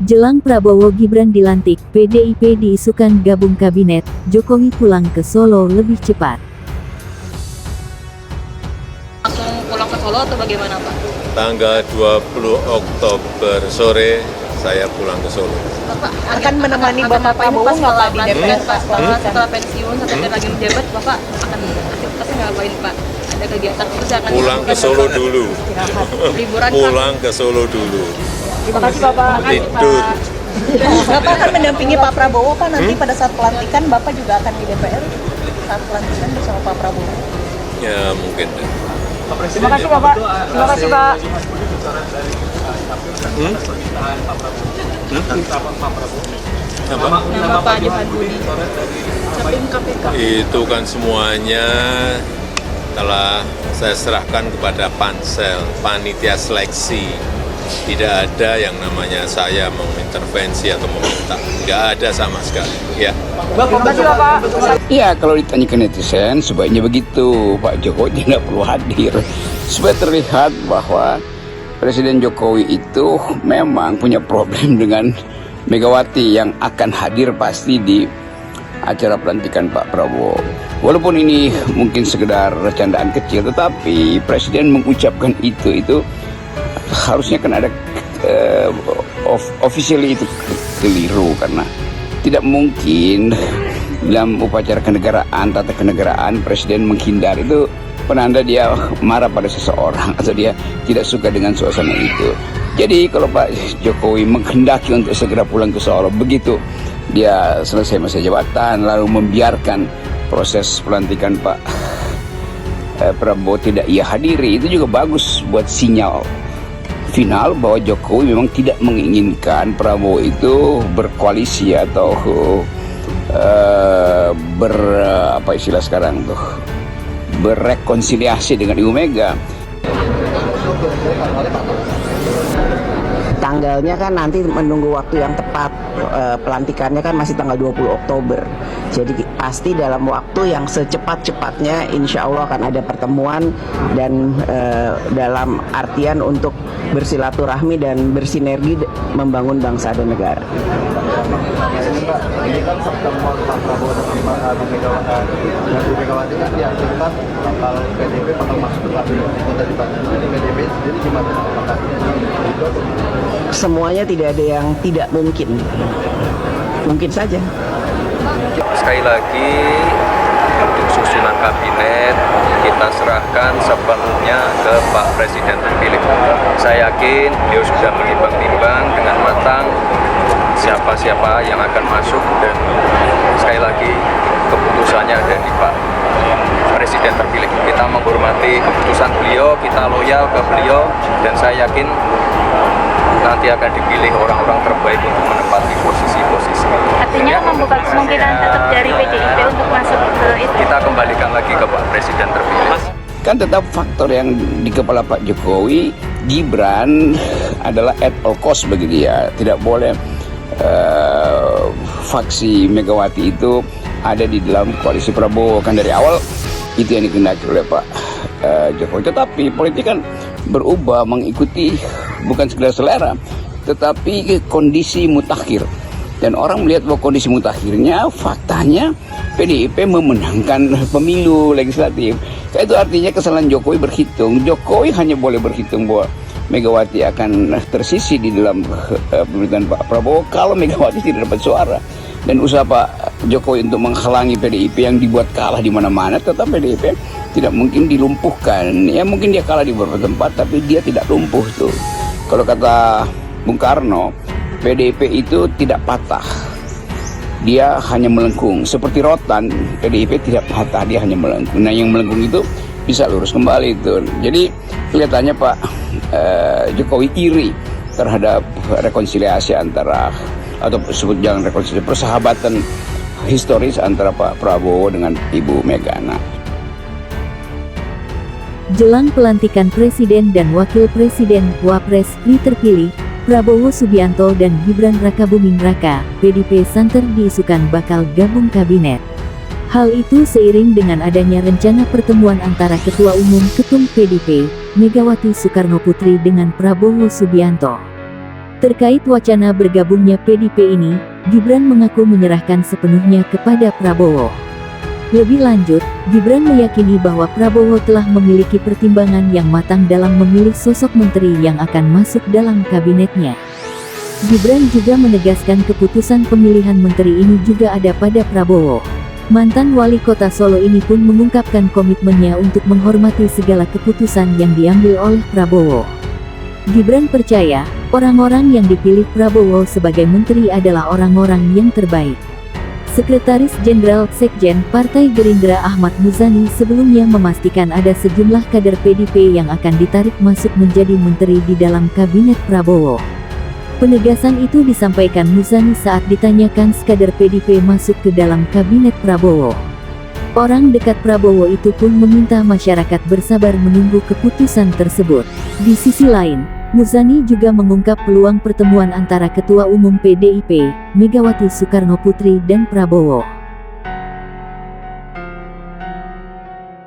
Jelang Prabowo Gibran dilantik, PDIP diisukan gabung kabinet, Jokowi pulang ke Solo lebih cepat. Langsung pulang ke Solo atau bagaimana Pak? Tanggal 20 Oktober sore saya pulang ke Solo. Bapak akan menemani Bapak Prabowo nggak Pak di DPR Pak? Setelah pensiun sampai lagi menjabat, Bapak akan aktivitasnya ngapain Pak? Ada kegiatan khusus yang akan Pulang ke Solo dulu. liburan Pak? Pulang ke Solo dulu. Terima kasih Bapak. Tidur. Bapak akan mendampingi Pak Prabowo Pak nanti pada saat pelantikan Bapak juga akan di DPR saat pelantikan bersama Pak Prabowo. Ya mungkin. Terima kasih Bapak. Terima kasih Pak. Nama Pak Johan Budi, Capim KPK. Itu kan semuanya telah saya serahkan kepada pansel, panitia seleksi. Tidak ada yang namanya saya mengintervensi atau meminta. Nggak ada sama sekali. Ya. Terima kasih Bapak. Iya, kalau ditanya ke netizen, sebaiknya begitu. Pak Jokowi tidak perlu hadir. Supaya terlihat bahwa Presiden Jokowi itu memang punya problem dengan Megawati yang akan hadir pasti di acara pelantikan Pak Prabowo. Walaupun ini mungkin sekedar candaan kecil, tetapi Presiden mengucapkan itu harusnya kan ada officially itu keliru, karena tidak mungkin dalam upacara kenegaraan, tata kenegaraan Presiden menghindar. Itu penanda dia marah pada seseorang atau dia tidak suka dengan suasana itu. Jadi kalau Pak Jokowi menghendaki untuk segera pulang ke Solo, begitu dia selesai masa jabatan lalu membiarkan proses pelantikan Pak Prabowo tidak ia hadiri, itu juga bagus buat sinyal final bahwa Jokowi memang tidak menginginkan Prabowo itu berkoalisi atau apa istilah sekarang tuh, berrekonsiliasi dengan Ibu Mega. Tanggalnya kan nanti menunggu waktu yang tepat, pelantikannya kan masih tanggal 20 Oktober. Jadi pasti dalam waktu yang secepat-cepatnya insya Allah akan ada pertemuan dan dalam artian untuk bersilaturahmi dan bersinergi membangun bangsa dan negara. Ini kan pertemuan Pak Prabowo dengan Bu Megawati kan diajukan bakal PDIP bakal masuk ke kabinet itu dari Pak. Jadi PDIP sendiri gimana? Apakah itu atau semuanya tidak ada yang tidak mungkin. Mungkin saja. Sekali lagi, untuk susunan kabinet kita serahkan sepenuhnya ke Pak Presiden terpilih. Saya yakin beliau sudah menimbang-nimbang dengan matang siapa-siapa yang akan masuk, dan sekali lagi keputusannya ada di Pak Presiden terpilih. Kita menghormati keputusan beliau, kita loyal ke beliau, dan saya yakin nanti akan dipilih orang-orang terbaik untuk menempati posisi-posisi. Artinya membuka kemungkinan tetap dari PDIP untuk masuk ke itu. Kita kembalikan lagi ke Pak Presiden terpilih. Kan tetap faktor yang di kepala Pak Jokowi, Gibran adalah at all cost bagi dia. Tidak boleh faksi Megawati itu ada di dalam koalisi Prabowo. Kan dari awal itu yang dikehendaki oleh Pak Jokowi. Tetapi politik kan berubah mengikuti bukan sekedar selera, tetapi kondisi mutakhir. Dan orang melihat bahwa kondisi mutakhirnya, faktanya PDIP memenangkan pemilu legislatif. Itu artinya kesalahan Jokowi berhitung. Jokowi hanya boleh berhitung bahwa Megawati akan tersisi di dalam pemerintahan Pak Prabowo kalau Megawati tidak dapat suara. Dan usaha Pak Jokowi untuk menghalangi PDIP yang dibuat kalah di mana-mana, tetap PDIP tidak mungkin dilumpuhkan. Ya mungkin dia kalah di beberapa tempat, tapi dia tidak lumpuh tuh. Kalau kata Bung Karno, PDIP itu tidak patah, dia hanya melengkung. Seperti rotan, PDIP tidak patah, dia hanya melengkung. Nah yang melengkung itu bisa lurus kembali itu. Jadi kelihatannya Pak Jokowi iri terhadap rekonsiliasi antara, atau sebut jangan rekonsiliasi, persahabatan historis antara Pak Prabowo dengan Ibu Mega. Jelang pelantikan Presiden dan Wakil Presiden Wapres terpilih, Prabowo Subianto dan Gibran Rakabuming Raka, PDIP santer diisukan bakal gabung kabinet. Hal itu seiring dengan adanya rencana pertemuan antara Ketua Umum Ketum PDIP, Megawati Soekarnoputri dengan Prabowo Subianto. Terkait wacana bergabungnya PDIP ini, Gibran mengaku menyerahkan sepenuhnya kepada Prabowo. Lebih lanjut, Gibran meyakini bahwa Prabowo telah memiliki pertimbangan yang matang dalam memilih sosok menteri yang akan masuk dalam kabinetnya. Gibran juga menegaskan keputusan pemilihan menteri ini juga ada pada Prabowo. Mantan wali kota Solo ini pun mengungkapkan komitmennya untuk menghormati segala keputusan yang diambil oleh Prabowo. Gibran percaya, orang-orang yang dipilih Prabowo sebagai menteri adalah orang-orang yang terbaik. Sekretaris Jenderal Sekjen Partai Gerindra Ahmad Muzani sebelumnya memastikan ada sejumlah kader PDIP yang akan ditarik masuk menjadi menteri di dalam kabinet Prabowo. Penegasan itu disampaikan Muzani saat ditanyakan kader PDIP masuk ke dalam kabinet Prabowo. Orang dekat Prabowo itu pun meminta masyarakat bersabar menunggu keputusan tersebut. Di sisi lain, Muzani juga mengungkap peluang pertemuan antara Ketua Umum PDIP, Megawati Soekarnoputri dan Prabowo.